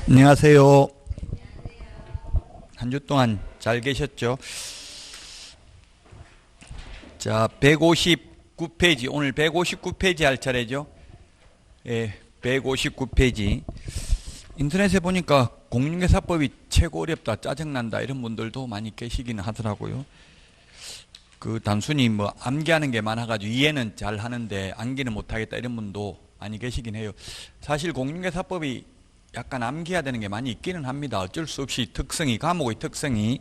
안녕하세요. 한 주 동안 잘 계셨죠? 자, 159페이지. 오늘 159페이지 할 차례죠? 예, 159페이지. 인터넷에 보니까 공인중개사법이 최고 어렵다, 짜증난다, 이런 분들도 많이 계시긴 하더라고요. 단순히 암기하는 게 많아가지고 이해는 잘 하는데 암기는 못하겠다, 이런 분도 많이 계시긴 해요. 사실 공인중개사법이 약간 암기해야 되는 게 많이 있기는 합니다. 어쩔 수 없이 과목의 특성이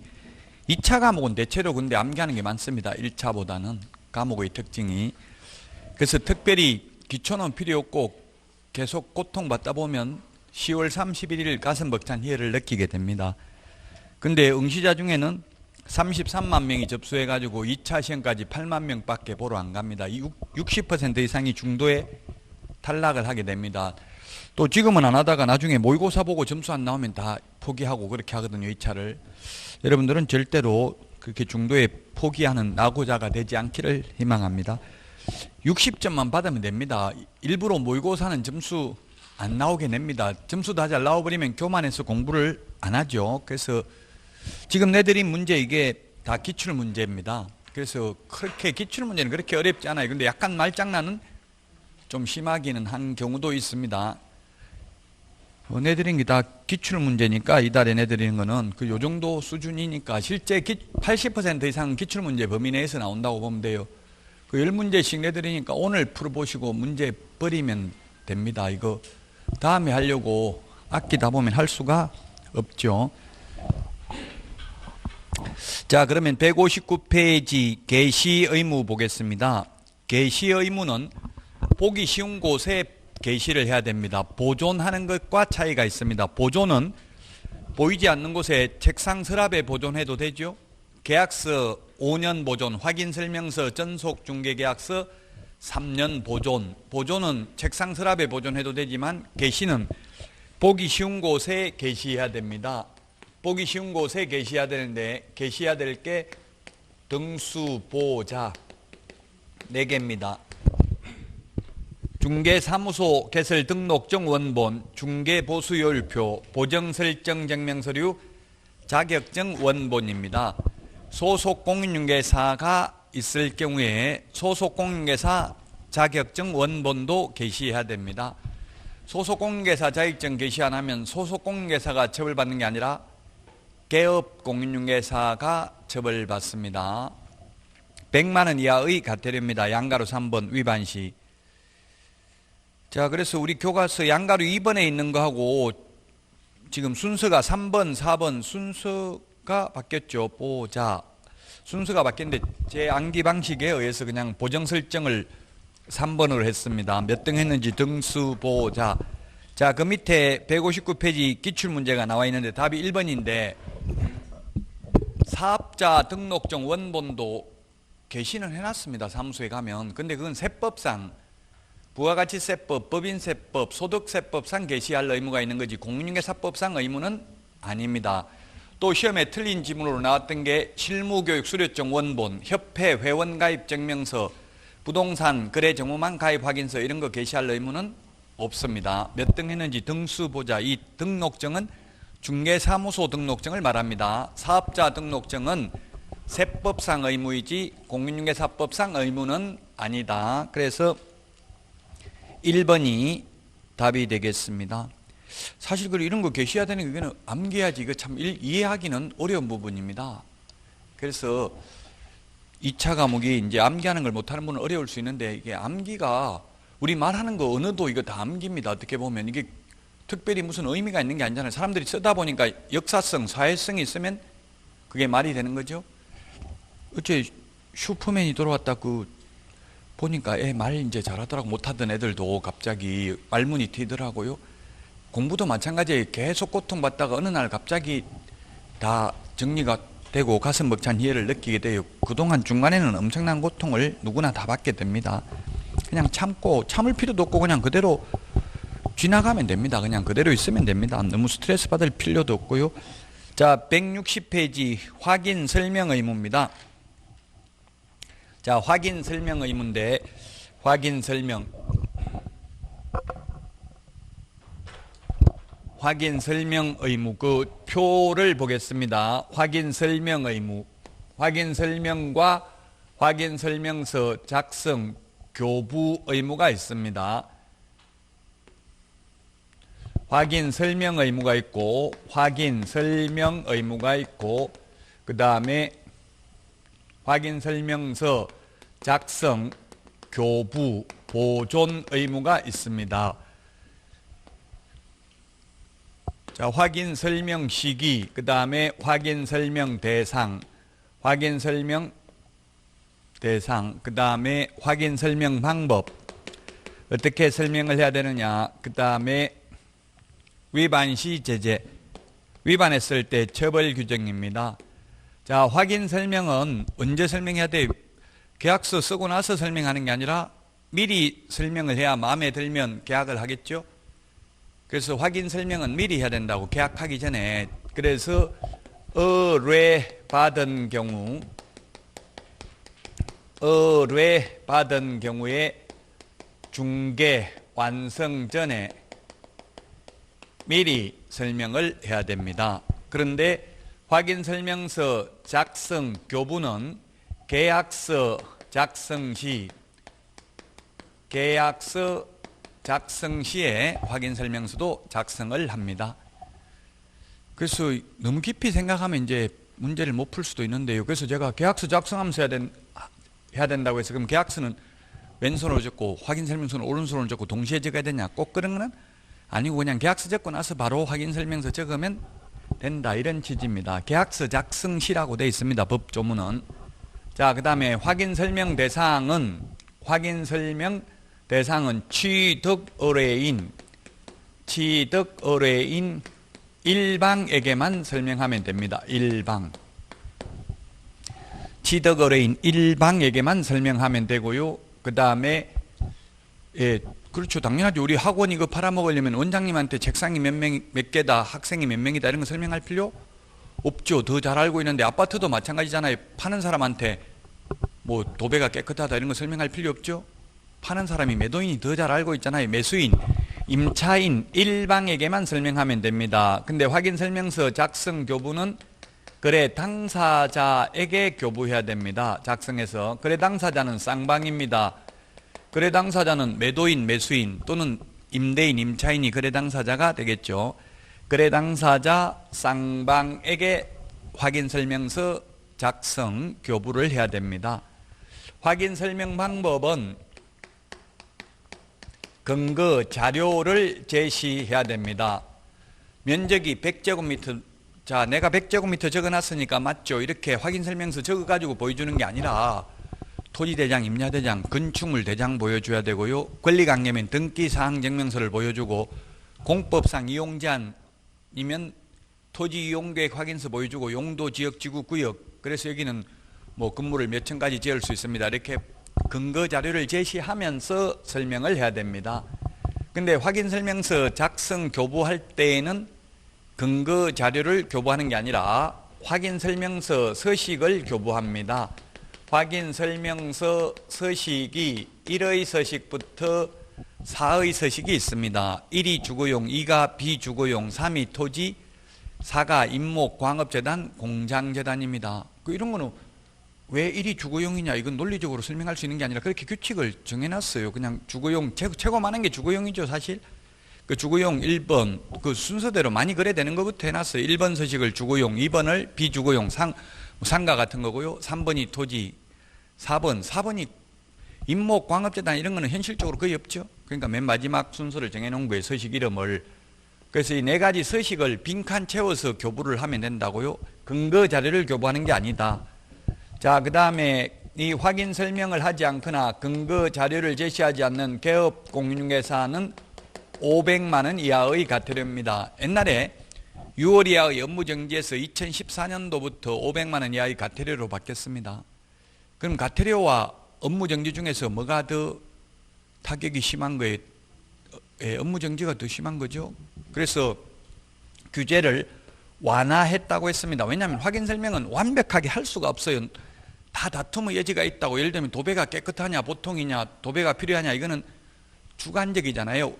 2차 과목은 대체로 근데 암기하는 게 많습니다. 1차보다는 과목의 특징이. 그래서 특별히 기초는 필요 없고 계속 고통받다 보면 10월 31일 가슴 벅찬 희열을 느끼게 됩니다. 근데 응시자 중에는 33만 명이 접수해가지고 2차 시험까지 8만 명밖에 보러 안 갑니다. 60% 이상이 중도에 탈락을 하게 됩니다. 또 지금은 안 하다가 나중에 모의고사 보고 점수 안 나오면 다 포기하고 그렇게 하거든요, 2차를. 여러분들은 절대로 그렇게 중도에 포기하는 낙오자가 되지 않기를 희망합니다. 60점만 받으면 됩니다. 일부러 모의고사는 점수 안 나오게 냅니다. 점수 다 잘 나와버리면 교만해서 공부를 안 하죠. 그래서 지금 내드린 문제 이게 다 기출문제입니다. 그래서 그렇게 기출문제는 그렇게 어렵지 않아요. 근데 약간 말장난은 좀 심하기는 한 경우도 있습니다. 내드린 게 다 기출문제니까 이달에 내드리는 거는 요 정도 수준이니까 실제 80% 이상 기출문제 범위 내에서 나온다고 보면 돼요. 10문제씩 내드리니까 오늘 풀어보시고 문제 버리면 됩니다. 이거 다음에 하려고 아끼다 보면 할 수가 없죠. 자, 그러면 159페이지 개시 의무 보겠습니다. 개시 의무는 보기 쉬운 곳에 게시를 해야 됩니다. 보존하는 것과 차이가 있습니다. 보존은 보이지 않는 곳에 책상 서랍에 보존해도 되죠. 계약서 5년 보존, 확인설명서, 전속중개계약서 3년 보존. 보존은 책상 서랍에 보존해도 되지만 게시는 보기 쉬운 곳에 게시해야 됩니다. 보기 쉬운 곳에 게시해야 되는데 게시해야 될 게 등수보자 4개입니다. 중개사무소 개설 등록증 원본, 중개보수요율표, 보정설정증명서류, 자격증 원본입니다. 소속 공인중개사가 있을 경우에 소속 공인중개사 자격증 원본도 게시해야 됩니다. 소속 공인중개사 자격증 게시 안 하면 소속 공인중개사가 처벌받는 게 아니라 개업 공인중개사가 처벌받습니다. 100만 원 이하의 과태료입니다. 양가로 3번 위반 시. 자, 그래서 우리 교과서 양가로 2번에 있는 거하고 지금 순서가 3번, 4번 순서가 바뀌었죠. 보자. 순서가 바뀌었는데 제 암기 방식에 의해서 그냥 보정 설정을 3번으로 했습니다. 몇 등 했는지 등수보자. 자, 그 밑에 159페이지 기출문제가 나와 있는데 답이 1번인데 사업자 등록증 원본도 게시는 해놨습니다. 사무소에 가면. 근데 그건 세법상 부가가치세법, 법인세법, 소득세법상 게시할 의무가 있는 거지 공인중개사법상 의무는 아닙니다. 또 시험에 틀린 지문으로 나왔던 게 실무교육 수료증 원본, 협회 회원가입 증명서, 부동산 거래정보망 가입 확인서 이런 거 게시할 의무는 없습니다. 몇 등 했는지 등수보자. 이 등록증은 중개사무소 등록증을 말합니다. 사업자 등록증은 세법상 의무이지 공인중개사법상 의무는 아니다. 그래서 1번이 답이 되겠습니다. 사실 이런 거 게시해야 되는 게 암기해야지 이거 참 이해하기는 어려운 부분입니다. 그래서 2차 과목이 이제 암기하는 걸 못하는 분은 어려울 수 있는데 이게 암기가 우리 말하는 거 언어도 이거 다 암기입니다. 어떻게 보면 이게 특별히 무슨 의미가 있는 게 아니잖아요. 사람들이 쓰다 보니까 역사성, 사회성이 있으면 그게 말이 되는 거죠. 어째 슈퍼맨이 돌아왔다 보니까 애 말 이제 잘하더라고. 못하던 애들도 갑자기 말문이 튀더라고요. 공부도 마찬가지예요. 계속 고통받다가 어느 날 갑자기 다 정리가 되고 가슴 벅찬 희열을 느끼게 돼요. 그동안 중간에는 엄청난 고통을 누구나 다 받게 됩니다. 그냥 참을 필요도 없고 그냥 그대로 지나가면 됩니다. 그냥 그대로 있으면 됩니다. 너무 스트레스 받을 필요도 없고요. 자, 160페이지 확인 설명 의무입니다. 자, 확인 설명 의무인데 확인 설명 확인 설명 의무 그 표를 보겠습니다. 확인 설명 의무. 확인 설명과 확인 설명서 작성 교부 의무가 있습니다. 확인 설명 의무가 있고 확인 설명 의무가 있고 그 다음에 확인 설명서 작성 교부 보존 의무가 있습니다. 자, 확인 설명 시기, 그 다음에 확인 설명 대상, 확인 설명 대상, 그 다음에 확인 설명 방법, 어떻게 설명을 해야 되느냐, 그 다음에 위반 시 제재, 위반했을 때 처벌 규정입니다. 자, 확인 설명은 언제 설명해야 돼요? 계약서 쓰고 나서 설명하는 게 아니라 미리 설명을 해야 마음에 들면 계약을 하겠죠. 그래서 확인 설명은 미리 해야 된다고, 계약하기 전에. 그래서 의뢰받은 경우에 중개 완성 전에 미리 설명을 해야 됩니다. 그런데 확인 설명서 작성 교부는 계약서 작성 시에 확인 설명서도 작성을 합니다. 그래서 너무 깊이 생각하면 이제 문제를 못 풀 수도 있는데요. 그래서 제가 계약서 작성하면서 해야 된다고 해서 그럼 계약서는 왼손으로 적고 확인 설명서는 오른손으로 적고 동시에 적어야 되냐? 꼭 그런 건 아니고 그냥 계약서 적고 나서 바로 확인 설명서 적으면 된다, 이런 취지입니다. 계약서 작성 시라고 되어 있습니다. 법 조문은. 자, 그 다음에 확인 설명 대상은 취득 의뢰인 일방에게만 설명하면 됩니다. 취득 의뢰인 일방에게만 설명하면 되고요. 그 다음에 그렇죠. 당연하죠. 우리 학원 이거 팔아먹으려면 원장님한테 책상이 몇 개다, 학생이 몇 명이다 이런 거 설명할 필요 없죠. 더 잘 알고 있는데 아파트도 마찬가지잖아요. 파는 사람한테 뭐 도배가 깨끗하다 이런 거 설명할 필요 없죠. 파는 사람이 매도인이 더 잘 알고 있잖아요. 매수인, 임차인 일방에게만 설명하면 됩니다. 근데 확인 설명서 작성 교부는 거래 당사자에게 교부해야 됩니다. 작성해서. 거래 당사자는 쌍방입니다. 거래 당사자는 매도인, 매수인 또는 임대인, 임차인이 거래 당사자가 되겠죠. 거래 당사자 쌍방에게 확인 설명서 작성 교부를 해야 됩니다. 확인 설명 방법은 근거 자료를 제시해야 됩니다. 면적이 100제곱미터, 자, 내가 100제곱미터 적어놨으니까 맞죠? 이렇게 확인 설명서 적어가지고 보여주는 게 아니라 토지대장, 임야대장, 건축물 대장 보여줘야 되고요. 권리관계면 등기사항 증명서를 보여주고, 공법상 이용제한이면 토지이용계획 확인서 보여주고, 용도, 지역, 지구, 구역, 그래서 여기는 뭐 건물을 몇 층까지 지을 수 있습니다. 이렇게 근거 자료를 제시하면서 설명을 해야 됩니다. 근데 확인 설명서 작성 교부할 때에는 근거 자료를 교부하는 게 아니라 확인 설명서 서식을 교부합니다. 확인 설명서 서식이 1의 서식부터 4의 서식이 있습니다. 1이 주거용, 2가 비주거용, 3이 토지, 4가 임목, 광업재단, 공장재단입니다. 이런 거는 왜 1이 주거용이냐, 이건 논리적으로 설명할 수 있는 게 아니라 그렇게 규칙을 정해놨어요. 그냥 주거용, 최고 많은 게 주거용이죠, 사실. 그 주거용 1번, 그 순서대로 많이 거래되는 것부터 해놨어요. 1번 서식을 주거용, 2번을 비주거용, 상가 같은 거고요. 3번이 토지, 4번이 임목, 광업재단 이런 거는 현실적으로 거의 없죠. 그러니까 맨 마지막 순서를 정해놓은 거예요, 서식 이름을. 그래서 이 네 가지 서식을 빈칸 채워서 교부를 하면 된다고요. 근거 자료를 교부하는 게 아니다. 자, 그 다음에 이 확인 설명을 하지 않거나 근거 자료를 제시하지 않는 개업 공인중개사는 500만 원 이하의 과태료입니다. 옛날에 6월 이하의 업무정지에서 2014년도부터 500만 원 이하의 과태료로 바뀌었습니다. 그럼 과태료와 업무정지 중에서 뭐가 더 타격이 심한 거예요? 업무정지가 더 심한 거죠. 그래서 규제를 완화했다고 했습니다. 왜냐하면 확인 설명은 완벽하게 할 수가 없어요. 다 다툼의 여지가 있다고. 예를 들면 도배가 깨끗하냐, 보통이냐, 도배가 필요하냐, 이거는 주관적이잖아요.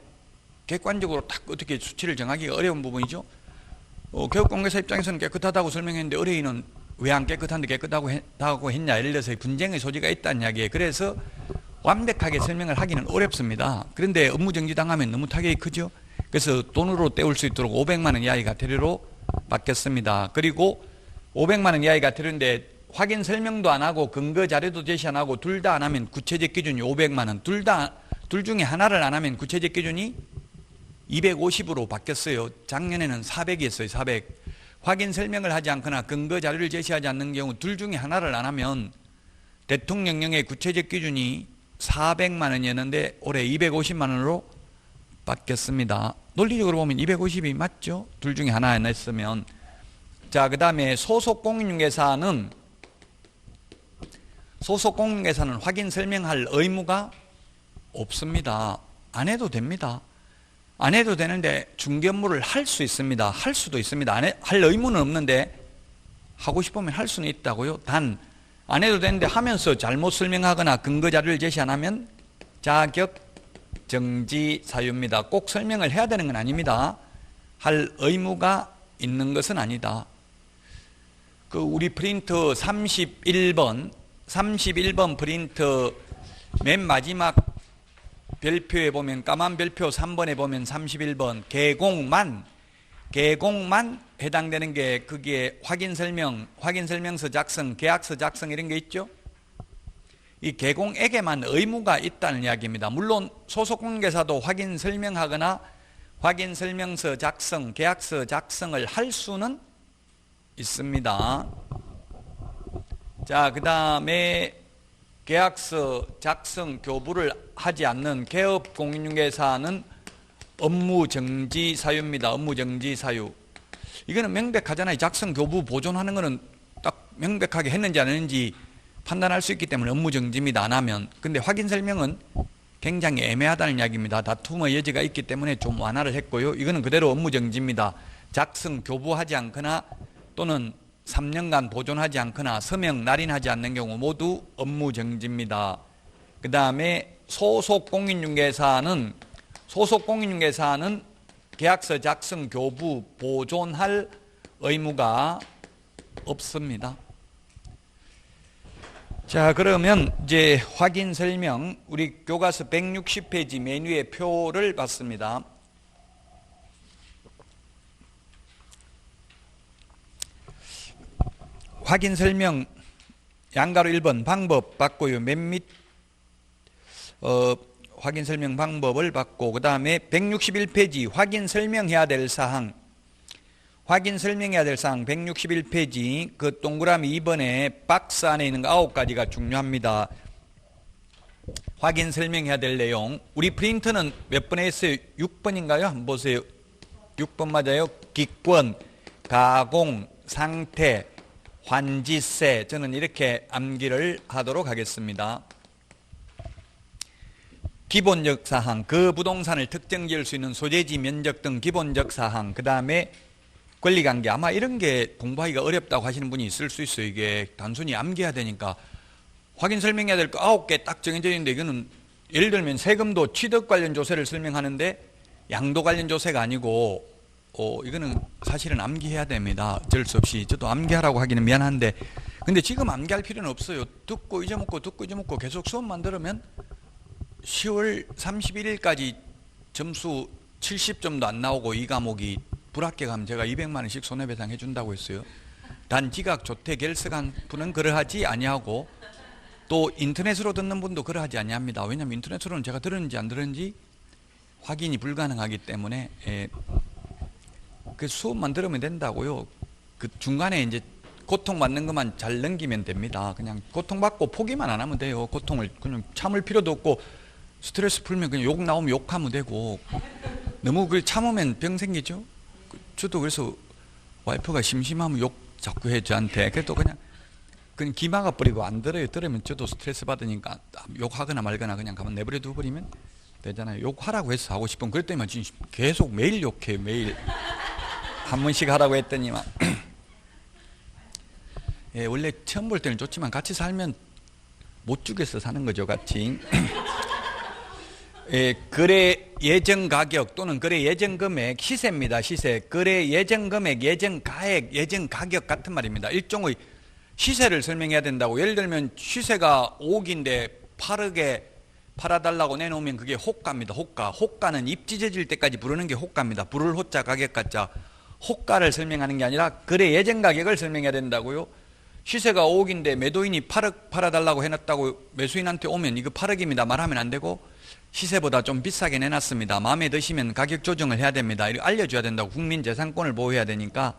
객관적으로 딱 어떻게 수치를 정하기가 어려운 부분이죠. 교육공개사 입장에서는 깨끗하다고 설명했는데 의뢰인은 왜 안 깨끗한데 깨끗하고 했냐, 예를 들어서 분쟁의 소지가 있다는 이야기에, 그래서 완벽하게 설명을 하기는 어렵습니다. 그런데 업무정지 당하면 너무 타격이 크죠. 그래서 돈으로 때울 수 있도록 500만 원 이하의 과태료로 바뀌었습니다. 그리고 500만 원 이하의 과태료인데 확인 설명도 안 하고 근거 자료도 제시 안 하고 둘 다 안 하면 구체적 기준이 500만 원, 둘 중에 하나를 안 하면 구체적 기준이 250으로 바뀌었어요. 작년에는 400이었어요. 400. 확인 설명을 하지 않거나 근거 자료를 제시하지 않는 경우 둘 중에 하나를 안 하면 대통령령의 구체적 기준이 400만 원이었는데 올해 250만 원으로 바뀌었습니다. 논리적으로 보면 250이 맞죠? 둘 중에 하나 안 했으면. 자, 그 다음에 소속 공인중개사는 확인 설명할 의무가 없습니다. 안 해도 됩니다. 안 해도 되는데 중개 업무를 할 수 있습니다. 할 수도 있습니다. 할 의무는 없는데 하고 싶으면 할 수는 있다고요. 단 안 해도 되는데 하면서 잘못 설명하거나 근거 자료를 제시 안 하면 자격 정지 사유입니다. 꼭 설명을 해야 되는 건 아닙니다. 할 의무가 있는 것은 아니다. 그 우리 프린터 31번 프린터 맨 마지막 별표에 보면 까만 별표 3번에 보면 31번 개공만 해당되는 게 거기에 확인설명서 작성, 계약서 작성 이런 게 있죠. 이 개공에게만 의무가 있다는 이야기입니다. 물론 소속공개사도 확인설명하거나 확인설명서 작성, 계약서 작성을 할 수는 있습니다. 자, 그 다음에 계약서 작성 교부를 하지 않는 개업공인중개사는 업무정지 사유입니다. 업무정지 사유. 이거는 명백하잖아요. 작성 교부 보존하는 거는 딱 명백하게 했는지 안 했는지 판단할 수 있기 때문에 업무정지입니다. 안 하면. 근데 확인설명은 굉장히 애매하다는 이야기입니다. 다툼의 여지가 있기 때문에 좀 완화를 했고요. 이거는 그대로 업무정지입니다. 작성 교부하지 않거나 또는 3년간 보존하지 않거나 서명 날인하지 않는 경우 모두 업무정지입니다. 그 다음에 소속공인중개사는 계약서 작성 교부 보존할 의무가 없습니다. 자, 그러면 이제 확인 설명, 우리 교과서 160페이지 맨 위에 표를 봤습니다. 확인 설명 양가로 1번 방법 봤고요. 맨 밑 확인 설명 방법을 봤고, 그 다음에 161페이지 확인 설명해야 될 사항 161페이지 그 동그라미 2번에 박스 안에 있는 거 9가지가 중요합니다. 확인 설명해야 될 내용, 우리 프린터는 몇 번에 했어요? 6번인가요? 한번 보세요. 6번 맞아요. 기권, 가공, 상태, 환지세. 저는 이렇게 암기를 하도록 하겠습니다. 기본적 사항, 그 부동산을 특정 지을 수 있는 소재지, 면적 등 기본적 사항. 그 다음에 권리관계. 아마 이런 게 공부하기가 어렵다고 하시는 분이 있을 수 있어요. 이게 단순히 암기해야 되니까. 확인 설명해야 될 거 9개 딱 정해져 있는데, 이거는 예를 들면 세금도 취득 관련 조세를 설명하는데 양도 관련 조세가 아니고 이거는 사실은 암기해야 됩니다. 어쩔 수 없이. 저도 암기하라고 하기는 미안한데, 근데 지금 암기할 필요는 없어요. 듣고 잊어먹고 계속 수업만 들으면 10월 31일까지 점수 70점도 안 나오고 이 과목이 불합격하면 제가 200만 원씩 손해배상 해준다고 했어요. 단 지각 조퇴 결석한 분은 그러하지 아니하고 또 인터넷으로 듣는 분도 그러하지 아니합니다. 왜냐하면 인터넷으로는 제가 들었는지 안 들었는지 확인이 불가능하기 때문에 그 수업만 들으면 된다고요. 그 중간에 이제 고통받는 것만 잘 넘기면 됩니다. 그냥 고통받고 포기만 안 하면 돼요. 고통을 그냥 참을 필요도 없고, 스트레스 풀면 그냥 욕 나오면 욕하면 되고, 너무 그걸 참으면 병 생기죠. 저도 그래서 와이프가 심심하면 욕 자꾸 해 저한테. 그래도 그냥 기막아 버리고 안 들어요. 들으면 저도 스트레스 받으니까 욕하거나 말거나 그냥 가만 내버려 두버리면 되잖아요. 욕하라고 해서 하고 싶으면 그랬더니만 지금 계속 매일 욕해요. 매일 한 번씩 하라고 했더니만 예, 원래 처음 볼 때는 좋지만 같이 살면 못 죽여서 사는 거죠, 같이. 거래 예정 가격 또는 거래 예정 금액, 시세입니다. 시세. 거래 예정 금액, 예정 가액, 예정 가격 같은 말입니다. 일종의 시세를 설명해야 된다고. 예를 들면 시세가 5억인데 8억에 팔아달라고 내놓으면 그게 호가입니다. 호가. 호가는 입 찢어질 때까지 부르는 게 호가입니다. 부를 호자, 가격 가자. 호가를 설명하는 게 아니라 거래 예정 가격을 설명해야 된다고요. 시세가 5억인데 매도인이 8억 팔아달라고 해놨다고 매수인한테 오면 이거 8억입니다. 말하면 안 되고 시세보다 좀 비싸게 내놨습니다. 마음에 드시면 가격 조정을 해야 됩니다. 이렇게 알려줘야 된다고. 국민재산권을 보호해야 되니까.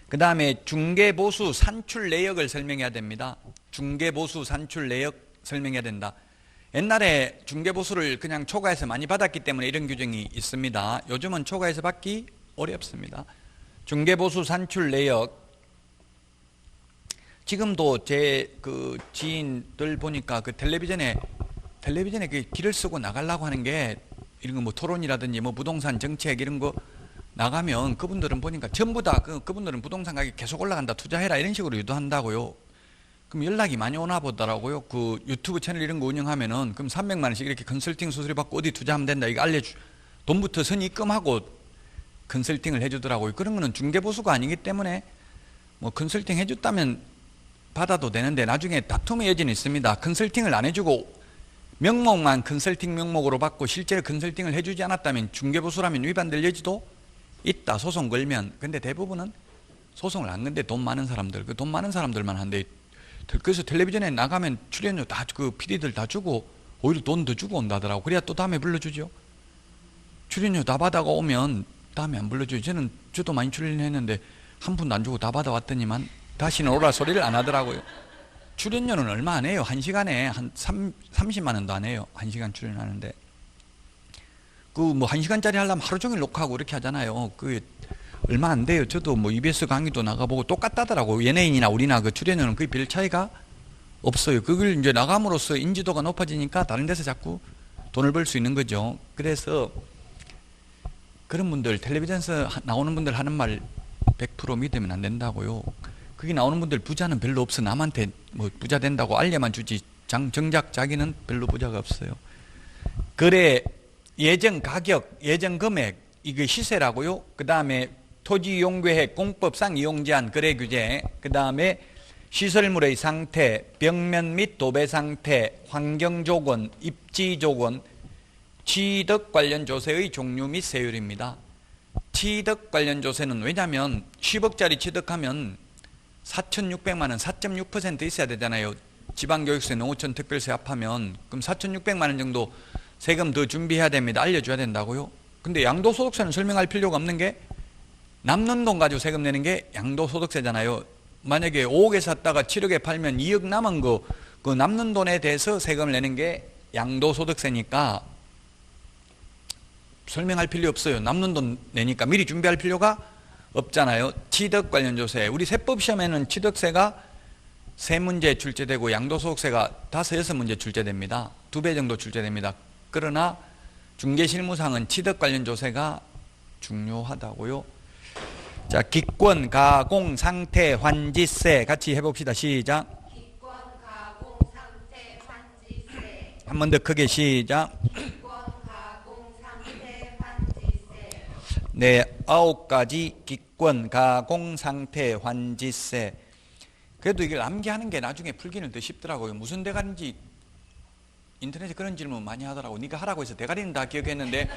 그 다음에 중개보수 산출 내역을 설명해야 됩니다. 중개보수 산출 내역 설명해야 된다. 옛날에 중개보수를 그냥 초과해서 많이 받았기 때문에 이런 규정이 있습니다. 요즘은 초과해서 받기 어렵습니다. 중개보수 산출 내역. 지금도 제 그 지인들 보니까 그 텔레비전에 그 길을 쓰고 나가려고 하는 게 이런 거 뭐 토론이라든지 뭐 부동산 정책 이런 거 나가면 그분들은 보니까 전부 다 그분들은 부동산 가격이 계속 올라간다, 투자해라 이런 식으로 유도한다고요. 그럼 연락이 많이 오나 보더라고요. 그 유튜브 채널 이런 거 운영하면은 그럼 300만 원씩 이렇게 컨설팅 수수료 받고 어디 투자하면 된다 이거 돈부터 선입금하고 컨설팅을 해주더라고요. 그런 거는 중개보수가 아니기 때문에 뭐 컨설팅 해줬다면 받아도 되는데 나중에 다툼의 여지는 있습니다. 컨설팅을 안 해주고 명목만 컨설팅 명목으로 받고 실제로 컨설팅을 해주지 않았다면 중개보수라면 위반될 여지도 있다. 소송 걸면. 근데 대부분은 소송을 안 건데 돈 많은 사람들, 그 돈 많은 사람들만 한데 그래서 텔레비전에 나가면 출연료 다 그 PD들 다 주고 오히려 돈 더 주고 온다더라고. 그래야 또 다음에 불러주죠. 출연료 다 받아가 오면 다음에 안 불러줘요. 저도 많이 출연했는데 한 푼도 안 주고 다 받아왔더니만 다시는 오라 소리를 안 하더라고요. 출연료는 얼마 안 해요. 1시간에 한 30만 원도 안 해요. 1시간 출연하는데. 그 뭐 1시간짜리 하려면 하루 종일 녹화하고 이렇게 하잖아요. 그 얼마 안 돼요. 저도 뭐 EBS 강의도 나가보고 똑같다더라고. 연예인이나 우리나 그 출연료는 거의 별 차이가 없어요. 그걸 이제 나감으로써 인지도가 높아지니까 다른 데서 자꾸 돈을 벌 수 있는 거죠. 그래서 그런 분들, 텔레비전에서 나오는 분들 하는 말 100% 믿으면 안 된다고요. 거기 나오는 분들 부자는 별로 없어. 남한테 뭐 부자 된다고 알려만 주지 정작 자기는 별로 부자가 없어요. 거래 예정 가격, 예정 금액 이게 시세라고요. 그 다음에 토지 이용 계획, 공법상 이용 제한, 거래 규제, 그 다음에 시설물의 상태, 벽면 및 도배 상태, 환경 조건, 입지 조건, 취득 관련 조세의 종류 및 세율입니다. 취득 관련 조세는 왜냐하면 10억짜리 취득하면 4,600만 원, 4.6% 있어야 되잖아요. 지방교육세, 농어촌 특별세 합하면. 그럼 4,600만 원 정도 세금 더 준비해야 됩니다. 알려줘야 된다고요. 근데 양도소득세는 설명할 필요가 없는 게 남는 돈 가지고 세금 내는 게 양도소득세잖아요. 만약에 5억에 샀다가 7억에 팔면 2억 남은 그 남는 돈에 대해서 세금을 내는 게 양도소득세니까 설명할 필요 없어요. 남는 돈 내니까 미리 준비할 필요가 없잖아요. 취득 관련 조세. 우리 세법 시험에는 취득세가 3문제 출제되고 양도소득세가 5, 6문제 출제됩니다. 2배 정도 출제됩니다. 그러나 중개실무상은 취득 관련 조세가 중요하다고요. 자, 기권, 가공, 상태, 환지세 같이 해봅시다. 시작. 기권, 가공, 상태, 환지세. 한 번 더 크게 시작. 기권, 가공, 상태, 환지세. 네, 9가지 기권, 가공, 상태, 환지세. 그래도 이걸 암기하는 게 나중에 풀기는 더 쉽더라고요. 무슨 대가리인지 인터넷에 그런 질문 많이 하더라고요. 네가 하라고 해서 대가리는 다 기억했는데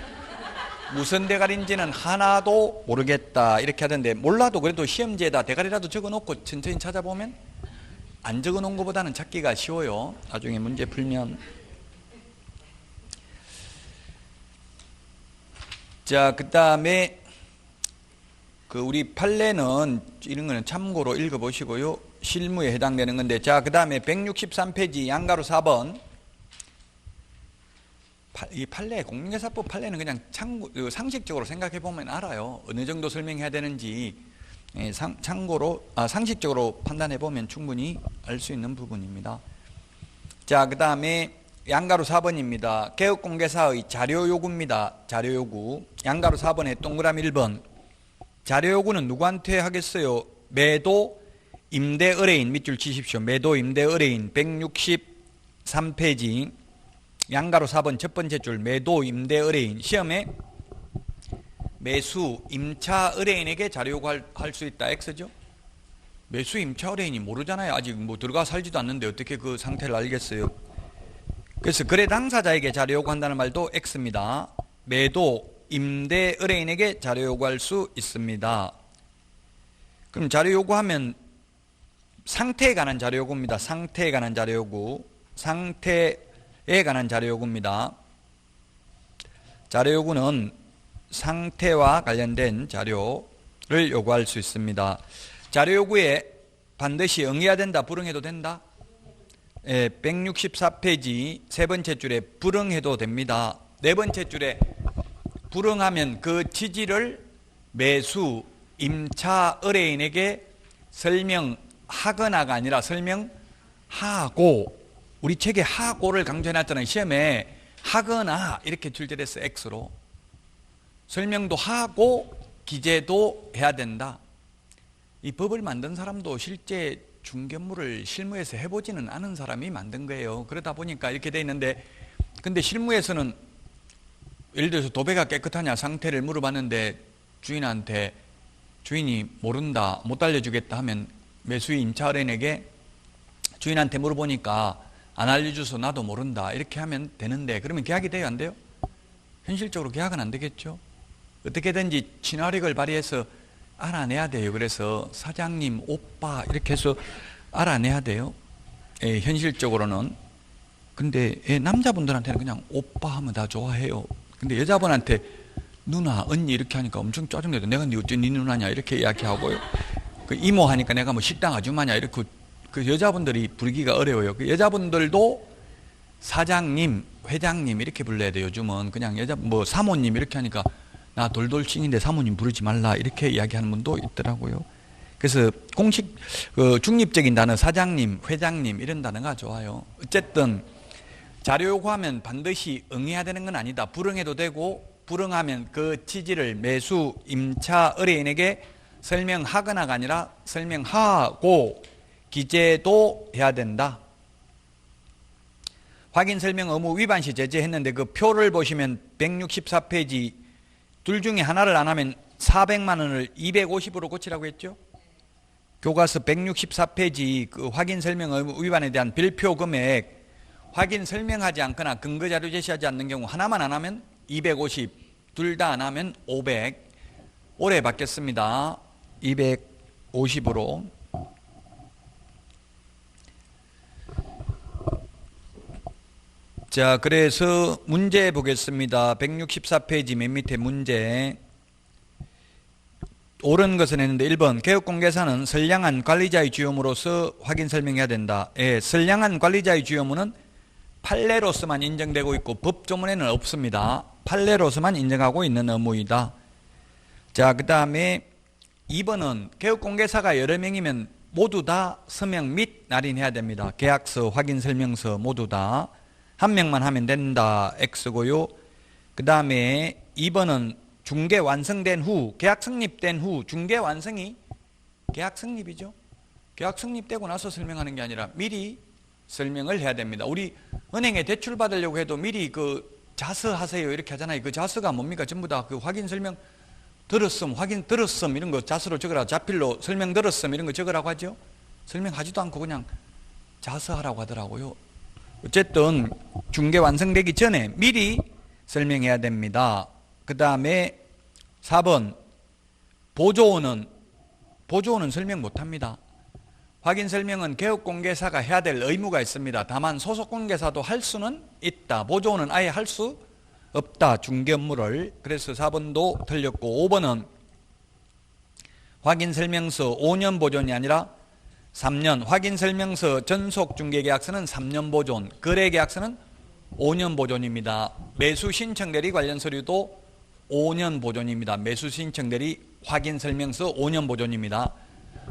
무슨 대가리인지는 하나도 모르겠다 이렇게 하던데, 몰라도 그래도 시험지에다 대가리라도 적어놓고 천천히 찾아보면 안 적어놓은 것보다는 찾기가 쉬워요. 나중에 문제 풀면. 자, 그 다음에 그 우리 판례는 이런 거는 참고로 읽어보시고요. 실무에 해당되는 건데, 자, 그 다음에 163페이지 양가로 4번. 이 판례, 공인중개사법 판례는 그냥 상식적으로 생각해 보면 알아요. 어느 정도 설명해야 되는지 상식적으로 판단해 보면 충분히 알 수 있는 부분입니다. 자, 그 다음에 양가로 4번입니다. 개업공개사의 자료 요구입니다. 자료 요구. 양가로 4번에 동그라미 1번. 자료 요구는 누구한테 하겠어요? 매도, 임대, 의뢰인 밑줄 치십시오. 매도, 임대, 의뢰인 163페이지 양가로 4번 첫 번째 줄 매도, 임대, 의뢰인. 시험에 매수, 임차, 의뢰인에게 자료 요구할 수 있다. X죠. 매수, 임차, 의뢰인이 모르잖아요. 아직 뭐 들어가 살지도 않는데 어떻게 그 상태를 알겠어요. 그래서 거래 당사자에게 자료 요구한다는 말도 X입니다. 매도, 임대, 의뢰인에게 자료 요구할 수 있습니다. 그럼 자료 요구하면 상태에 관한 자료 요구입니다. 상태에 관한 자료 요구. 상태에 관한 자료 요구입니다. 자료 요구는 상태와 관련된 자료를 요구할 수 있습니다. 자료 요구에 반드시 응해야 된다, 불응해도 된다? 164페이지 세 번째 줄에 불응해도 됩니다. 네 번째 줄에 불응하면 그 취지를 매수, 임차, 의뢰인에게 설명하거나가 아니라 설명하고, 우리 책에 하고를 강조해놨잖아요. 시험에 하거나 이렇게 출제됐어요. X로. 설명도 하고 기재도 해야 된다. 이 법을 만든 사람도 실제 중개물을 실무에서 해보지는 않은 사람이 만든 거예요. 그러다 보니까 이렇게 돼 있는데, 근데 실무에서는 예를 들어서 도배가 깨끗하냐 상태를 물어봤는데 주인한테 주인이 모른다, 못 알려주겠다 하면 매수인 임차 의뢰인에게 주인한테 물어보니까 안 알려줘서 나도 모른다 이렇게 하면 되는데, 그러면 계약이 돼요, 안 돼요? 현실적으로 계약은 안 되겠죠. 어떻게든지 친화력을 발휘해서 알아내야 돼요. 그래서 사장님, 오빠 이렇게 해서 알아내야 돼요. 현실적으로는. 근데 남자분들한테는 그냥 오빠 하면 다 좋아해요. 근데 여자분한테 누나, 언니 이렇게 하니까 엄청 짜증내도, 내가 네 어째 네 누나냐 이렇게 이야기하고요. 그 이모 하니까 내가 뭐 식당 아줌마냐 이렇게, 그 여자분들이 부르기가 어려워요. 그 여자분들도 사장님, 회장님 이렇게 불러야 돼요. 요즘은 그냥 뭐 사모님 이렇게 하니까 나 돌돌싱인데 사모님 부르지 말라 이렇게 이야기하는 분도 있더라고요. 그래서 공식 중립적인 단어 사장님, 회장님 이런 단어가 좋아요. 어쨌든 자료 요구하면 반드시 응해야 되는 건 아니다. 불응해도 되고, 불응하면 그 취지를 매수, 임차, 의뢰인에게 설명하거나가 아니라 설명하고 기재도 해야 된다. 확인 설명 의무 위반 시 제재했는데 그 표를 보시면 164페이지 둘 중에 하나를 안 하면 400만 원을 250으로 고치라고 했죠. 교과서 164페이지 그 확인 설명 의무 위반에 대한 별표 금액, 확인 설명하지 않거나 근거 자료 제시하지 않는 경우 하나만 안 하면 250, 둘 다 안 하면 500. 올해 바뀌었습니다. 250으로. 자, 그래서 문제 보겠습니다. 164페이지 맨 밑에 문제. 옳은 것은 했는데 1번 개업공개사는 선량한 관리자의 주요무로서 확인 설명해야 된다. 선량한 관리자의 주요무는 판례로서만 인정되고 있고 법조문에는 없습니다. 판례로서만 인정하고 있는 의무이다. 자, 그 다음에 2번은 개업공개사가 여러 명이면 모두 다 서명 및 날인해야 됩니다. 계약서, 확인설명서 모두 다. 한 명만 하면 된다. X고요. 그 다음에 2번은 중개 완성된 후, 계약 성립된 후, 중개 완성이 계약 성립이죠. 계약 성립되고 나서 설명하는 게 아니라 미리 설명을 해야 됩니다. 우리 은행에 대출 받으려고 해도 미리 그 자서하세요 이렇게 하잖아요. 그 자서가 뭡니까? 전부 다 그 확인 설명 들었음, 확인 들었음 이런 거 자서로 적으라. 자필로 설명 들었음 이런 거 적으라고 하죠. 설명하지도 않고 그냥 자서하라고 하더라고요. 어쨌든 중개 완성되기 전에 미리 설명해야 됩니다. 그 다음에 4번 보조원은 설명 못합니다. 확인 설명은 개업공개사가 해야 될 의무가 있습니다. 다만 소속공개사도 할 수는 있다. 보조원은 아예 할 수 없다. 중개 업무를. 그래서 4번도 틀렸고 5번은 확인설명서 5년 보존이 아니라 3년, 확인설명서 전속중개계약서는 3년 보존, 거래계약서는 5년 보존입니다. 매수신청대리 관련 서류도 5년 보존입니다. 매수신청대리 확인설명서 5년 보존입니다.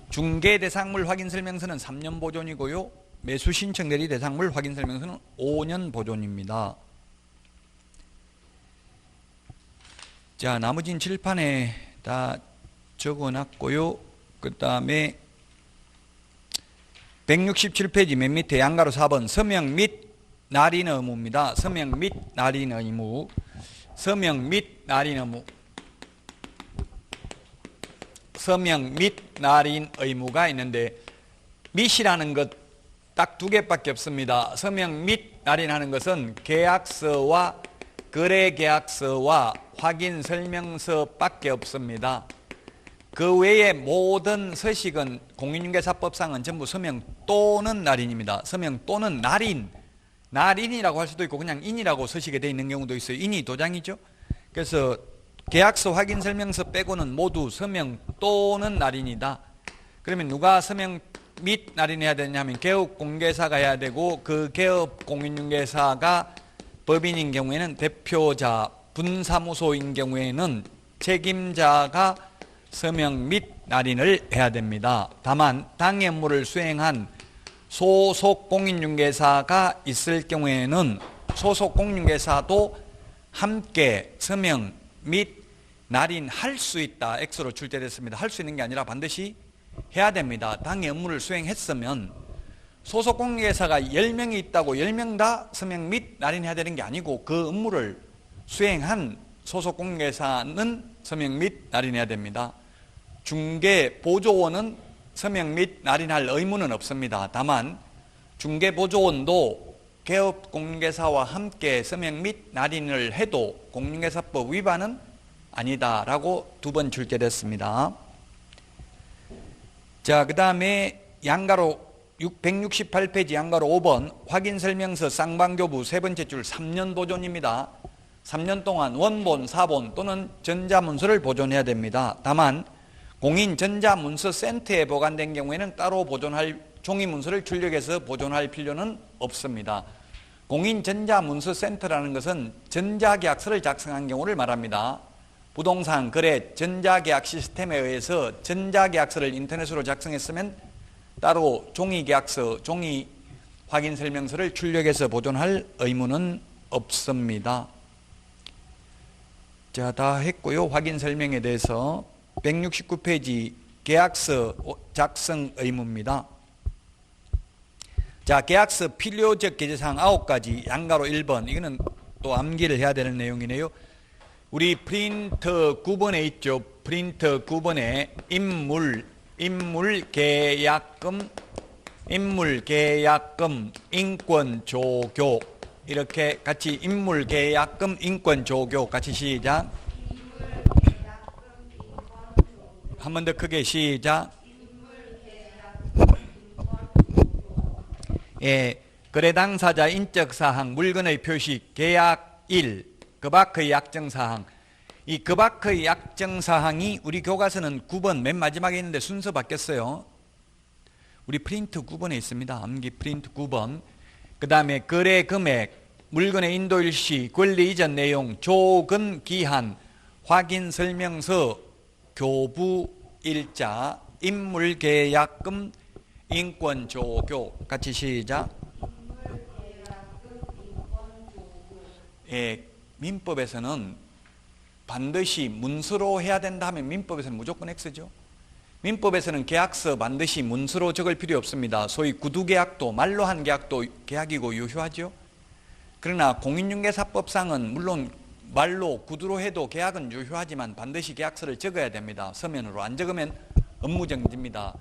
중개대상물 확인설명서는 3년 보존이고요. 매수신청대리 대상물 확인설명서는 5년 보존입니다. 자, 나머지는 칠판에 다 적어놨고요. 그 다음에 167페이지 맨 밑에 양가로 4번 서명 및 날인 의무입니다. 서명 및 날인 의무. 서명 및 날인 의무. 서명 및 날인 의무가 있는데 밋이라는 것 딱 두 개밖에 없습니다. 서명 및 날인하는 것은 계약서와 거래계약서와 확인설명서밖에 없습니다. 그 외에 모든 서식은 공인중개사법상은 전부 서명 또는 날인입니다. 서명 또는 날인. 날인이라고 할 수도 있고 그냥 인이라고 서식에 되어 있는 경우도 있어요. 인이 도장이죠. 그래서 계약서 확인설명서 빼고는 모두 서명 또는 날인이다. 그러면 누가 서명 및 날인해야 되냐면 개업공개사가 해야 되고 그 개업공인중개사가 법인인 경우에는 대표자, 분사무소인 경우에는 책임자가 서명 및 날인을 해야 됩니다. 다만 당해 업무를 수행한 소속 공인중개사가 있을 경우에는 소속 공인중개사도 함께 서명 및 날인할 수 있다. X로 출제됐습니다. 할 수 있는 게 아니라 반드시 해야 됩니다. 당해 업무를 수행했으면 소속 공인중개사가 10명이 있다고 10명 다 서명 및 날인해야 되는 게 아니고 그 업무를 수행한 소속 공인중개사는 서명 및 날인해야 됩니다. 중개보조원은 서명 및 날인할 의무는 없습니다. 다만 중개보조원도 개업공인중개사와 함께 서명 및 날인을 해도 공인중개사법 위반은 아니다라고 두 번 출제됐습니다. 자, 그 다음에 양가로 168페이지 양가로 5번 확인설명서 쌍방교부 세 번째 줄 3년 보존입니다. 3년 동안 원본, 사본 또는 전자문서를 보존해야 됩니다. 다만 공인전자문서센터에 보관된 경우에는 따로 보존할 종이문서를 출력해서 보존할 필요는 없습니다. 공인전자문서센터라는 것은 전자계약서를 작성한 경우를 말합니다. 부동산, 거래, 전자계약 시스템에 의해서 전자계약서를 인터넷으로 작성했으면 따로 종이계약서, 종이 확인설명서를 출력해서 보존할 의무는 없습니다. 자, 다 했고요. 확인설명에 대해서 169페이지 계약서 작성 의무입니다. 자, 계약서 필요적 게재사항 9가지 양가로 1번 이거는 또 암기를 해야 되는 내용이네요. 우리 프린터 9번에 있죠. 프린터 9번에 인물계약금, 인권조교 이렇게 같이 인물계약금, 인권조교 같이 시작. 한 번 더 크게 시작. 예, 거래 당사자 인적사항, 물건의 표시, 계약일, 그 밖의 약정사항. 이 그 밖의 약정사항이 우리 교과서는 9번 맨 마지막에 있는데 순서 바뀌었어요. 우리 프린트 9번에 있습니다. 암기 프린트 9번. 그 다음에 거래 금액, 물건의 인도일시, 권리 이전 내용, 조건 기한, 확인 설명서, 교부 일자, 인물계약금, 인권조교 같이 시작. 예, 민법에서는 반드시 문서로 해야 된다 하면 민법에서는 무조건 X죠. 민법에서는 계약서 반드시 문서로 적을 필요 없습니다. 소위 구두계약도 말로 한 계약도 계약이고 유효하죠. 그러나 공인중개사법상은 물론 말로 구두로 해도 계약은 유효하지만 반드시 계약서를 적어야 됩니다. 서면으로. 안 적으면 업무정지입니다.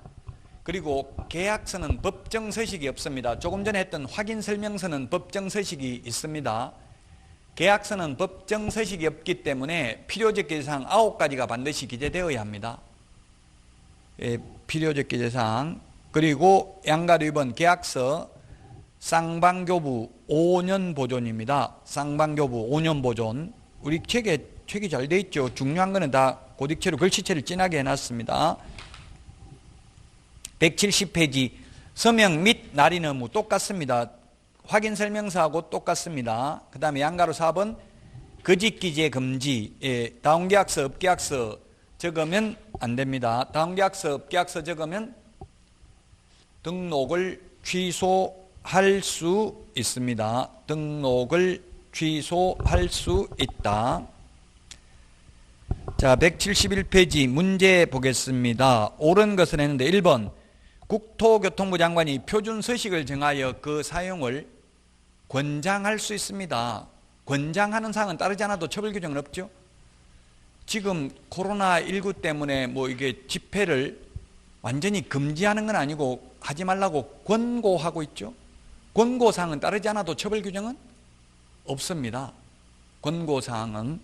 그리고 계약서는 법정서식이 없습니다. 조금 전에 했던 확인설명서는 법정서식이 있습니다. 계약서는 법정서식이 없기 때문에 필요적 게재사항 9가지가 반드시 기재되어야 합니다. 예, 필요적 게재사항. 그리고 양가로 2번 계약서 쌍방교부 5년 보존입니다. 쌍방교부 5년 보존. 우리 책이 잘 돼 있죠. 중요한 거는 다 고딕체로 글씨체를 진하게 해놨습니다. 170페이지 서명 및 날인 의무 똑같습니다. 확인설명서하고 똑같습니다. 그 다음에 양가로 4번 거짓기재 금지. 예, 다운계약서, 업계약서 적으면 안 됩니다. 다운계약서, 업계약서 적으면 등록을 취소할 수 있습니다. 등록을 취소할 수 있다. 자, 171페이지 문제 보겠습니다. 옳은 것은 했는데 1번 국토교통부 장관이 표준 서식을 정하여 그 사용을 권장할 수 있습니다. 권장하는 사항은 따르지 않아도 처벌 규정은 없죠. 지금 코로나19 때문에 뭐 이게 집회를 완전히 금지하는 건 아니고 하지 말라고 권고하고 있죠. 권고사항은 따르지 않아도 처벌 규정은 없습니다. 권고사항은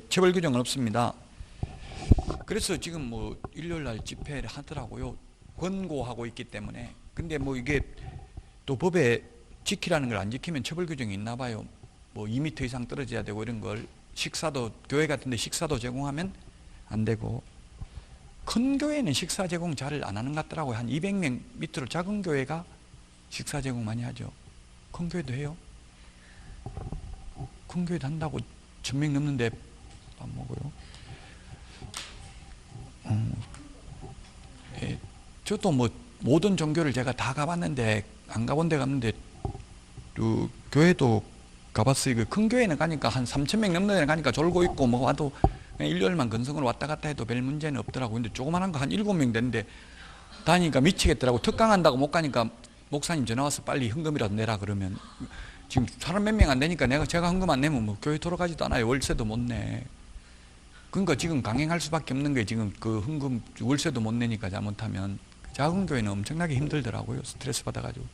처벌 규정은 없습니다. 그래서 지금 뭐 일요일 날 집회를 하더라고요. 권고하고 있기 때문에. 근데 뭐 이게 또 법에 지키라는 걸 안 지키면 처벌 규정이 있나 봐요. 뭐 2m 이상 떨어져야 되고 이런 걸 식사도 교회 같은데 식사도 제공하면 안 되고 큰 교회는 식사 제공 잘 안 하는 것 같더라고요. 한 200명 밑으로 작은 교회가 식사 제공 많이 하죠. 큰 교회도 해요. 큰 교회도 한다고 1000명 넘는데 안 먹어요. 예, 저도 뭐 모든 종교를 제가 다 가봤는데 안 가본 데가 없는데 그 교회도 가봤어요. 그 큰 교회는 가니까 한 3000명 넘는 데는 가니까 졸고 있고 뭐 와도 그냥 일요일만 건성으로 왔다 갔다 해도 별 문제는 없더라고요. 근데 조그만한 거 한 7명 되는데 다니니까 미치겠더라고. 특강한다고 못 가니까 목사님 전화 와서 빨리 헌금이라도 내라 그러면 지금 사람 몇 명 안 되니까 제가 헌금 안 내면 뭐 교회 돌아가지도 않아요. 월세도 못 내. 그러니까 지금 강행할 수밖에 없는 게 지금 그 헌금 월세도 못 내니까 잘못하면 작은 교회는 엄청나게 힘들더라고요. 스트레스 받아가지고.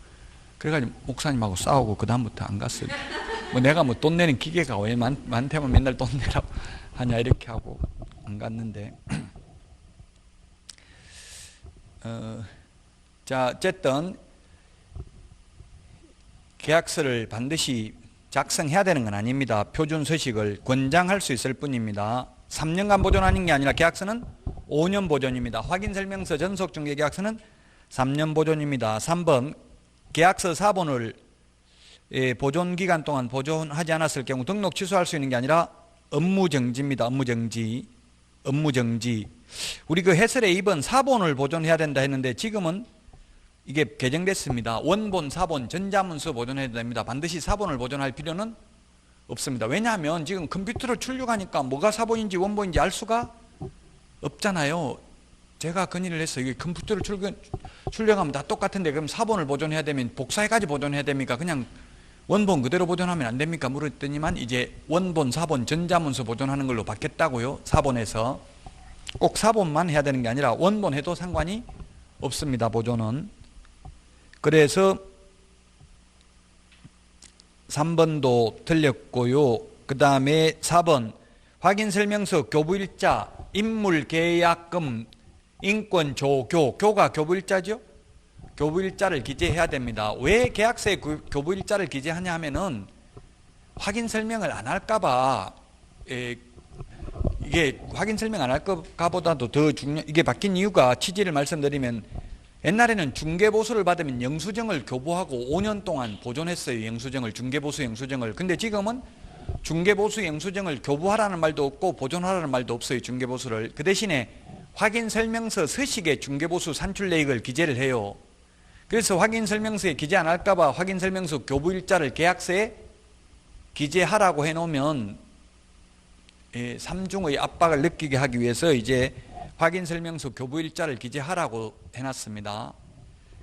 그래가지고 목사님하고 싸우고 그 다음부터 안 갔어요. 뭐 내가 뭐 돈 내는 기계가 왜 많다면 맨날 돈 내라고 하냐 이렇게 하고 안 갔는데 자 어쨌든 계약서를 반드시 작성해야 되는 건 아닙니다. 표준 서식을 권장할 수 있을 뿐입니다. 3년간 보존하는 게 아니라 계약서는 5년 보존입니다. 확인설명서 전속중개계약서는 3년 보존입니다. 3번 계약서 사본을 보존기간 동안 보존하지 않았을 경우 등록 취소할 수 있는 게 아니라 업무정지입니다. 업무정지. 우리 그 해설에 2번 사본을 보존해야 된다 했는데 지금은 이게 개정됐습니다. 원본, 사본, 전자문서 보존해야 됩니다. 반드시 사본을 보존할 필요는 없습니다. 왜냐하면 지금 컴퓨터로 출력하니까 뭐가 사본인지 원본인지 알 수가 없잖아요. 제가 건의를 했어요. 이게 컴퓨터로 출력하면 다 똑같은데 그럼 사본을 보존해야 되면 복사해까지 보존해야 됩니까? 그냥 원본 그대로 보존하면 안 됩니까? 물었더니만 이제 원본, 사본, 전자문서 보존하는 걸로 바뀌었다고요. 사본에서 꼭 사본만 해야 되는 게 아니라 원본 해도 상관이 없습니다. 보존은. 그래서 3번도 틀렸고요. 그 다음에 4번 확인설명서, 교부일자, 인물계약금, 인권조교, 교가 교부일자죠. 교부일자를 기재해야 됩니다. 왜 계약서에 교부일자를 기재하냐 하면은 확인설명을 안 할까봐 이게 확인설명 안 할까 보다도 더 이게 바뀐 이유가 취지를 말씀드리면 옛날에는 중개보수를 받으면 영수증을 교부하고 5년 동안 보존했어요. 영수증을, 중개보수 영수증을. 근데 지금은 중개보수 영수증을 교부하라는 말도 없고 보존하라는 말도 없어요. 중개보수를. 그 대신에 확인설명서 서식에 중개보수 산출내역을 기재를 해요. 그래서 확인설명서에 기재 안 할까봐 확인설명서 교부일자를 계약서에 기재하라고 해놓으면 삼중의 압박을 느끼게 하기 위해서 이제 확인설명서 교부일자를 기재하라고 해놨습니다.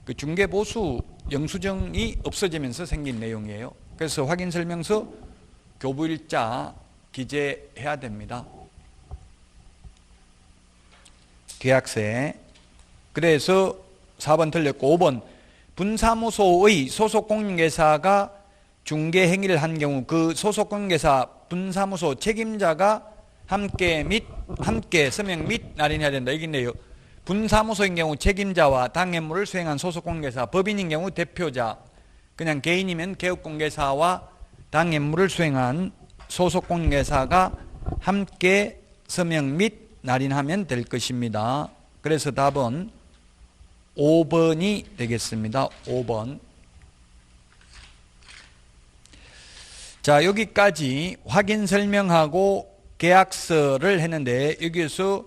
그 중개보수 영수증이 없어지면서 생긴 내용이에요. 그래서 확인설명서 교부일자 기재해야 됩니다. 계약서에. 그래서 4번 틀렸고 5번 분사무소의 소속공인회사가 중개행위를 한 경우 그 소속공인회사 분사무소 책임자가 함께 서명 및 날인해야 된다. 이게 있네요. 분사무소인 경우 책임자와 당해물을 수행한 소속공인회사, 법인인 경우 대표자, 그냥 개인이면 개업공개사와 당해물을 수행한 소속공인회사가 함께 서명 및 날인하면 될 것입니다. 그래서 답은 5번이 되겠습니다. 5번. 자, 여기까지 확인 설명하고 계약서를 했는데 여기에서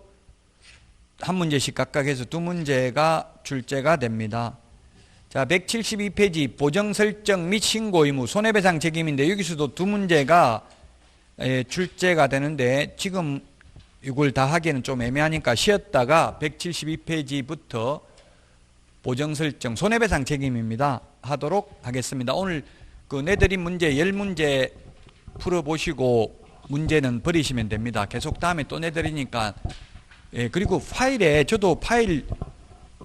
한 문제씩 각각 해서 두 문제가 출제가 됩니다. 자, 172페이지 보정 설정 및 신고 의무 손해배상 책임인데 여기서도 두 문제가 출제가 되는데 지금 이걸 다 하기에는 좀 애매하니까 쉬었다가 172페이지부터 보정 설정 손해배상 책임입니다. 하도록 하겠습니다. 오늘 그 내드린 문제 10문제 풀어보시고 문제는 버리시면 됩니다. 계속 다음에 또 내드리니까. 예, 그리고 파일에 저도 파일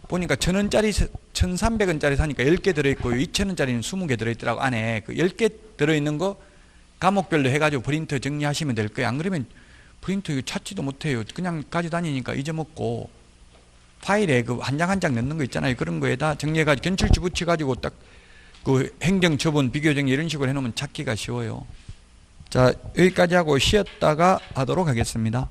보니까 1,000원짜리 1,300원짜리 사니까 10개 들어있고요. 2,000원짜리는 20개 들어있더라고. 안에 그 10개 들어있는 거 과목별로 해가지고 프린터 정리하시면 될 거예요. 안 그러면 프린터 이거 찾지도 못해요. 그냥 가져다니니까 잊어먹고 파일에 그 한 장 한 장 넣는 거 있잖아요. 그런 거에다 정리해가지고 견출지 붙여가지고 딱 그 행정 처분 비교 정리 이런 식으로 해놓으면 찾기가 쉬워요. 자, 여기까지 하고 쉬었다가 하도록 하겠습니다.